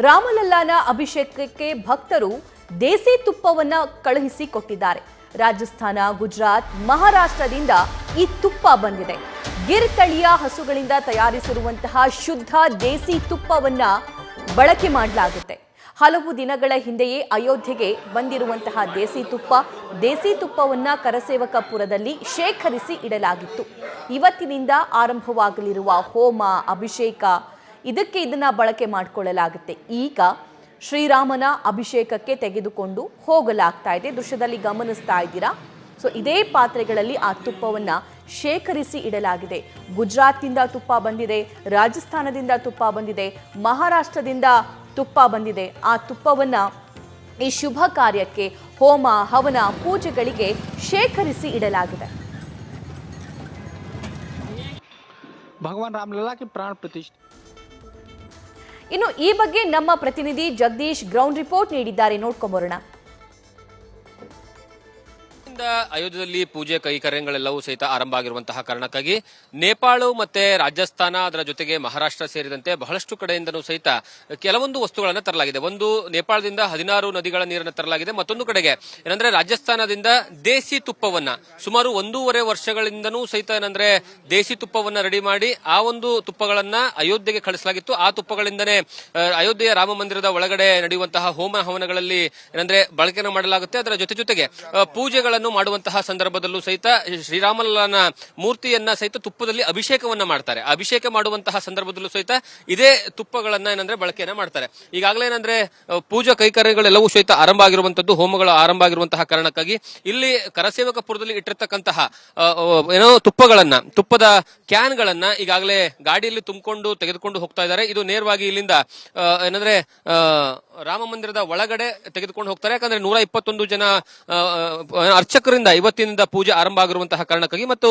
ರಾಮಲಲ್ಲಾನ ಅಭಿಷೇಕಕ್ಕೆ ಭಕ್ತರು ದೇಸಿ ತುಪ್ಪವನ್ನ ಕಳುಹಿಸಿ ಕೊಟ್ಟಿದ್ದಾರೆ. ರಾಜಸ್ಥಾನ, ಗುಜರಾತ್, ಮಹಾರಾಷ್ಟ್ರದಿಂದ ಈ ತುಪ್ಪ ಬಂದಿದೆ. ಗಿರ್ ತಳಿಯ ಹಸುಗಳಿಂದ ತಯಾರಿಸಿರುವಂತಹ ಶುದ್ಧ ದೇಸಿ ತುಪ್ಪವನ್ನ ಬಳಕೆ ಮಾಡಲಾಗುತ್ತೆ. ಹಲವು ದಿನಗಳ ಹಿಂದೆಯೇ ಅಯೋಧ್ಯೆಗೆ ಬಂದಿರುವಂತಹ ದೇಸಿ ತುಪ್ಪವನ್ನ ಕರಸೇವಕಪುರದಲ್ಲಿ ಶೇಖರಿಸಿ ಇಡಲಾಗಿತ್ತು. ಇವತ್ತಿನಿಂದ ಆರಂಭವಾಗಲಿರುವ ಹೋಮ, ಅಭಿಷೇಕ ಇದನ್ನ ಬಳಕೆ ಮಾಡಿಕೊಳ್ಳಲಾಗುತ್ತೆ. ಈಗ ಶ್ರೀರಾಮನ ಅಭಿಷೇಕಕ್ಕೆ ತೆಗೆದುಕೊಂಡು ಹೋಗಲಾಗ್ತಾ ಇದೆ. ದೃಶ್ಯದಲ್ಲಿ ಗಮನಿಸ್ತಾ ಇದ್ದೀರಾ. ಸೊ ಇದೇ ಪಾತ್ರೆಗಳಲ್ಲಿ ಆ ತುಪ್ಪವನ್ನ ಶೇಖರಿಸಿ ಇಡಲಾಗಿದೆ. ಗುಜರಾತ್ನಿಂದ ತುಪ್ಪ ಬಂದಿದೆ, ರಾಜಸ್ಥಾನದಿಂದ ತುಪ್ಪ ಬಂದಿದೆ, ಮಹಾರಾಷ್ಟ್ರದಿಂದ ತುಪ್ಪ ಬಂದಿದೆ. ಆ ತುಪ್ಪವನ್ನ ಈ ಶುಭ ಕಾರ್ಯಕ್ಕೆ, ಹೋಮ, ಹವನ, ಪೂಜೆಗಳಿಗೆ ಶೇಖರಿಸಿ ಇಡಲಾಗಿದೆ. ಭಗವಾನ್ ರಾಮಲಲ್ಲಾ ಕಿ ಪ್ರಾಣ ಪ್ರತಿಷ್ಠೆ. ಇನ್ನು ಈ ಬಗ್ಗೆ ನಮ್ಮ ಪ್ರತಿನಿಧಿ ಜಗದೀಶ್ ಗ್ರೌಂಡ್ ರಿಪೋರ್ಟ್ ನೀಡಿದ್ದಾರೆ, ನೋಡ್ಕೊಂಬರೋಣ. ಅಯೋಧ್ಯೆಯಲ್ಲಿ ಪೂಜೆ ಕೈಕರ್ಯಗಳೆಲ್ಲವೂ ಸಹಿತ ಆರಂಭ ಆಗಿರುವಂತಹ ಕಾರಣಕ್ಕಾಗಿ ನೇಪಾಳ ಮತ್ತೆ ರಾಜಸ್ಥಾನ, ಅದರ ಜೊತೆಗೆ ಮಹಾರಾಷ್ಟ್ರ ಸೇರಿದಂತೆ ಬಹಳಷ್ಟು ಕಡೆಯಿಂದನೂ ಸಹಿತ ಕೆಲವೊಂದು ವಸ್ತುಗಳನ್ನು ತರಲಾಗಿದೆ. ಒಂದು ನೇಪಾಳದಿಂದ 16 ನದಿಗಳ ನೀರನ್ನು ತರಲಾಗಿದೆ. ಮತ್ತೊಂದು ಕಡೆಗೆ ಏನಂದ್ರೆ ರಾಜಸ್ಥಾನದಿಂದ ದೇಸಿ ತುಪ್ಪವನ್ನ ಸುಮಾರು 1.5 ವರ್ಷಗಳಿಂದನೂ ಸಹಿತ ಏನಂದ್ರೆ ದೇಸಿ ತುಪ್ಪವನ್ನ ರೆಡಿ ಮಾಡಿ ಆ ಒಂದು ತುಪ್ಪಗಳನ್ನ ಅಯೋಧ್ಯೆಗೆ ಕಳಿಸಲಾಗಿತ್ತು. ಆ ತುಪ್ಪಗಳಿಂದನೇ ಅಯೋಧ್ಯೆಯ ರಾಮ ಮಂದಿರದ ಒಳಗಡೆ ನಡೆಯುವಂತಹ ಹೋಮ ಹವನಗಳಲ್ಲಿ ಏನಂದ್ರೆ ಬಳಕೆಯನ್ನು ಮಾಡಲಾಗುತ್ತೆ. ಅದರ ಜೊತೆಗೆ ಪೂಜೆಗಳನ್ನು ಮಾಡುವಂತಹ ಸಂದರ್ಭದಲ್ಲೂ ಸಹಿತ ಶ್ರೀರಾಮಲಲ್ಲಾನ ಮೂರ್ತಿಯನ್ನ ಸಹಿತ ತುಪ್ಪದಲ್ಲಿ ಅಭಿಷೇಕವನ್ನ ಮಾಡ್ತಾರೆ. ಅಭಿಷೇಕ ಮಾಡುವಂತಹ ಸಂದರ್ಭದಲ್ಲೂ ಸಹಿತ ಇದೇ ತುಪ್ಪಗಳನ್ನ ಏನಂದ್ರೆ ಬಳಕೆಯನ್ನ ಮಾಡ್ತಾರೆ. ಈಗಾಗಲೇ ಏನಂದ್ರೆ ಪೂಜಾ ಕೈಕರ್ಯಗಳೆಲ್ಲವೂ ಸಹಿತ ಆರಂಭ ಆಗಿರುವಂತದ್ದು, ಹೋಮಗಳು ಆರಂಭ ಆಗಿರುವಂತಹ ಕಾರಣಕ್ಕಾಗಿ ಇಲ್ಲಿ ಕರಸೇವಕಪುರದಲ್ಲಿ ಇಟ್ಟಿರ್ತಕ್ಕಂತಹ ತುಪ್ಪದ ಕ್ಯಾನ್ಗಳನ್ನ ಈಗಾಗಲೇ ಗಾಡಿಯಲ್ಲಿ ತುಂಬಿಕೊಂಡು ತೆಗೆದುಕೊಂಡು ಹೋಗ್ತಾ ಇದ್ದಾರೆ. ಇದು ನೇರವಾಗಿ ಇಲ್ಲಿಂದ ಏನಂದ್ರೆ ರಾಮ ಮಂದಿರದ ಒಳಗಡೆ ತೆಗೆದುಕೊಂಡು ಹೋಗ್ತಾರೆ. ಯಾಕಂದ್ರೆ 121 ಜನ ಅರ್ಚಕರಿಂದ ಇವತ್ತಿನಿಂದ ಪೂಜೆ ಆರಂಭ ಆಗಿರುವಂತಹ ಕಾರಣಕ್ಕಾಗಿ ಮತ್ತು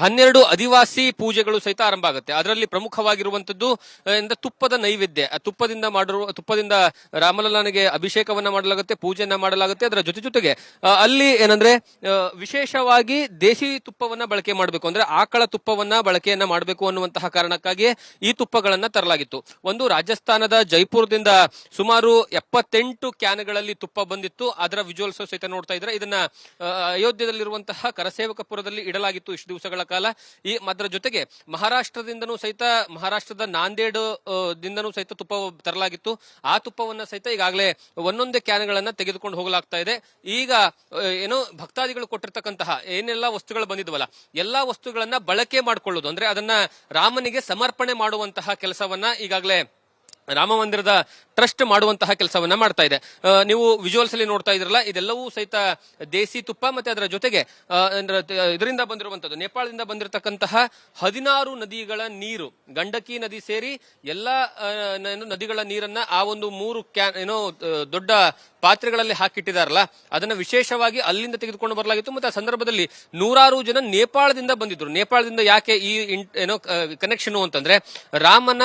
12 ಆದಿವಾಸಿ ಪೂಜೆಗಳು ಸಹಿತ ಆರಂಭ ಆಗುತ್ತೆ. ಅದರಲ್ಲಿ ಪ್ರಮುಖವಾಗಿರುವಂತದ್ದು ತುಪ್ಪದ ನೈವೇದ್ಯ. ತುಪ್ಪದಿಂದ ರಾಮಲಲ್ಲಾನಿಗೆ ಅಭಿಷೇಕವನ್ನ ಮಾಡಲಾಗುತ್ತೆ, ಪೂಜೆಯನ್ನ ಮಾಡಲಾಗುತ್ತೆ. ಅದರ ಜೊತೆಗೆ ಅಲ್ಲಿ ಏನಂದ್ರೆ ವಿಶೇಷವಾಗಿ ದೇಸಿ ತುಪ್ಪವನ್ನ ಬಳಕೆ ಮಾಡಬೇಕು, ಅಂದ್ರೆ ಆಕಳ ತುಪ್ಪವನ್ನ ಬಳಕೆಯನ್ನ ಮಾಡಬೇಕು ಅನ್ನುವಂತಹ ಕಾರಣಕ್ಕಾಗಿ ಈ ತುಪ್ಪಗಳನ್ನ ತರಲಾಗಿತ್ತು. ಒಂದು ರಾಜಸ್ಥಾನದ ಜೈಪುರದಿಂದ ಸುಮಾರು 78 ಕ್ಯಾನ್ಗಳಲ್ಲಿ ತುಪ್ಪ ಬಂದಿತ್ತು. ಅದರ ವಿಜುವಲ್ಸ್ ಸಹಿತ ನೋಡ್ತಾ ಇದ್ರೆ ಇದನ್ನ ಅಯೋಧ್ಯೆಯಲ್ಲಿರುವಂತಹ ಕರಸೇವಕಪುರದಲ್ಲಿ ಇಡಲಾಗಿತ್ತು ಇಷ್ಟು ದಿವಸಗಳ ಕಾಲ. ಅದರ ಜೊತೆಗೆ ಮಹಾರಾಷ್ಟ್ರದ ನಾಂದೇಡ್ ದಿಂದನೂ ಸಹಿತ ತುಪ್ಪ ತರಲಾಗಿತ್ತು. ಆ ತುಪ್ಪವನ್ನ ಸಹಿತ ಈಗಾಗಲೇ ಒಂದೊಂದೇ ಕ್ಯಾನ್ಗಳನ್ನ ತೆಗೆದುಕೊಂಡು ಹೋಗಲಾಗ್ತಾ ಇದೆ. ಈಗ ಭಕ್ತಾದಿಗಳು ಕೊಟ್ಟಿರ್ತಕ್ಕಂತಹ ಏನೆಲ್ಲಾ ವಸ್ತುಗಳು ಬಂದಿದ್ವಲ್ಲ, ಎಲ್ಲಾ ವಸ್ತುಗಳನ್ನ ಬಳಕೆ ಮಾಡಿಕೊಳ್ಳೋದು, ಅಂದ್ರೆ ಅದನ್ನ ರಾಮನಿಗೆ ಸಮರ್ಪಣೆ ಮಾಡುವಂತಹ ಕೆಲಸವನ್ನ ಈಗಾಗಲೇ ರಾಮ ಮಂದಿರದ ಟ್ರಸ್ಟ್ ಮಾಡುವಂತಹ ಕೆಲಸವನ್ನ ಮಾಡ್ತಾ ಇದೆ. ನೀವು ವಿಜುವಲ್ಸ್ ಅಲ್ಲಿ ನೋಡ್ತಾ ಇದ್ರಲ್ಲ, ಇದೆಲ್ಲವೂ ಸಹಿತ ದೇಸಿ ತುಪ್ಪ. ಮತ್ತೆ ಅದರ ಜೊತೆಗೆ ಇದರಿಂದ ಬಂದಿರುವಂತದ್ದು, ನೇಪಾಳದಿಂದ ಬಂದಿರತಕ್ಕಂತಹ 16 ನದಿಗಳ ನೀರು, ಗಂಡಕಿ ನದಿ ಸೇರಿ ಎಲ್ಲಾ ನದಿಗಳ ನೀರನ್ನ ಆ ಒಂದು 3 ಕ್ಯಾನ್ ದೊಡ್ಡ ಪಾತ್ರೆಗಳಲ್ಲಿ ಹಾಕಿಟ್ಟಿದಾರಲ್ಲ, ಅದನ್ನ ವಿಶೇಷವಾಗಿ ಅಲ್ಲಿಂದ ತೆಗೆದುಕೊಂಡು ಬರಲಾಗಿತ್ತು. ಮತ್ತೆ ಆ ಸಂದರ್ಭದಲ್ಲಿ 100 ಜನ ನೇಪಾಳದಿಂದ ಬಂದಿದ್ರು. ನೇಪಾಳದಿಂದ ಯಾಕೆ ಈ ಕನೆಕ್ಷನ್ ಅಂತಂದ್ರೆ, ರಾಮನ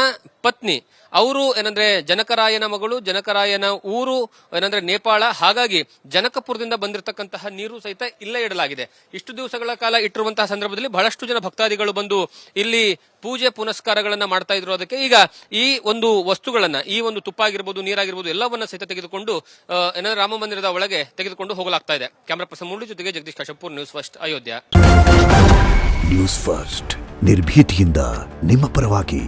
ಪತ್ನಿ ಅವರು ಏನಂದ್ರೆ ಜನಕರಾಯನ ಮಗಳು, ಜನಕರಾಯನ ಊರು ಏನಂದ್ರೆ ನೇಪಾಳ. ಹಾಗಾಗಿ ಜನಕಪುರದಿಂದ ಬಂದಿರತಕ್ಕಂತಹ ನೀರು ಸಹಿತ ಇಲ್ಲೇ ಇಡಲಾಗಿದೆ. ಇಷ್ಟು ದಿವಸಗಳ ಕಾಲ ಇಟ್ಟಿರುವಂತಹ ಸಂದರ್ಭದಲ್ಲಿ ಬಹಳಷ್ಟು ಜನ ಭಕ್ತಾದಿಗಳು ಬಂದು ಇಲ್ಲಿ ಪೂಜೆ ಪುನಸ್ಕಾರಗಳನ್ನ ಮಾಡ್ತಾ ಇದ್ರು. ಅದಕ್ಕೆ ಈಗ ಈ ಒಂದು ವಸ್ತುಗಳನ್ನ, ಈ ಒಂದು ತುಪ್ಪ ಆಗಿರ್ಬೋದು, ನೀರಾಗಿರ್ಬೋದು, ಎಲ್ಲವನ್ನ ಸಹಿತ ತೆಗೆದುಕೊಂಡು ಏನಾದ್ರೆ ರಾಮ ಮಂದಿರದ ಒಳಗೆ ತೆಗೆದುಕೊಂಡು ಹೋಗಲಾಗ್ತಾ ಇದೆ. ಕ್ಯಾಮರಾ ಪರ್ಸನ್ ಮುರಳಿ ಜೊತೆಗೆ Jagadish Kashappur, news first, Ayodhya. News first, ನಿರ್ಭೀತಿಯಿಂದ ನಿಮ್ಮ ಪರವಾಗಿ.